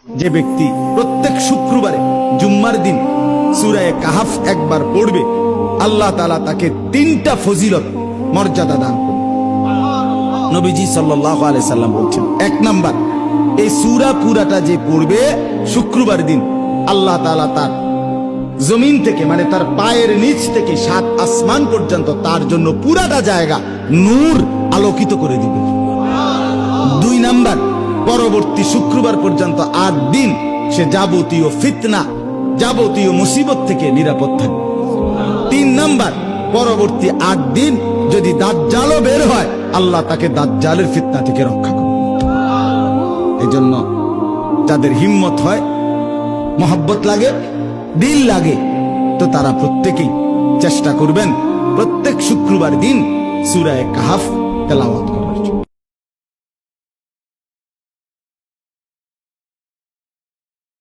যে ব্যক্তি প্রত্যেক শুক্রবারে জুম্মার দিন সূরা কাহাফ একবার পড়বে, আল্লাহ তাআলা তাকে 3টা ফজিলত মর্যাদা দান করবে। নবীজি সাল্লাল্লাহু আলাইহি সাল্লাম বলেছেন, 1 নাম্বার, এই সূরা পুরাটা যে পড়বে শুক্রবার দিন, আল্লাহ তাআলা তার জমিন থেকে মানে তার পায়ের নিচ থেকে 7 আসমান পর্যন্ত তার জন্য পুরাটা জায়গা নূর আলোকিত করে দিবে। 2 নাম্বার, পরবর্তী শুক্রবার পর্যন্ত 8 দিন সে যাবতীয় ফিতনা, যাবতীয় মুসিবত থেকে নিরাপদ থাকবে। 3 নাম্বার, পরবর্তী 8 দিন যদি দাজ্জালও বের হয়, আল্লাহ তাকে দাজ্জালের ফিতনা থেকে রক্ষা করবে। এই জন্য যাদের হিম্মত হয়, মহব্বত লাগে, দিল লাগে, তো তারা প্রত্যেকেই চেষ্টা করবেন প্রত্যেক শুক্রবার দিন সূরা কাহাফ তেলাওয়াত।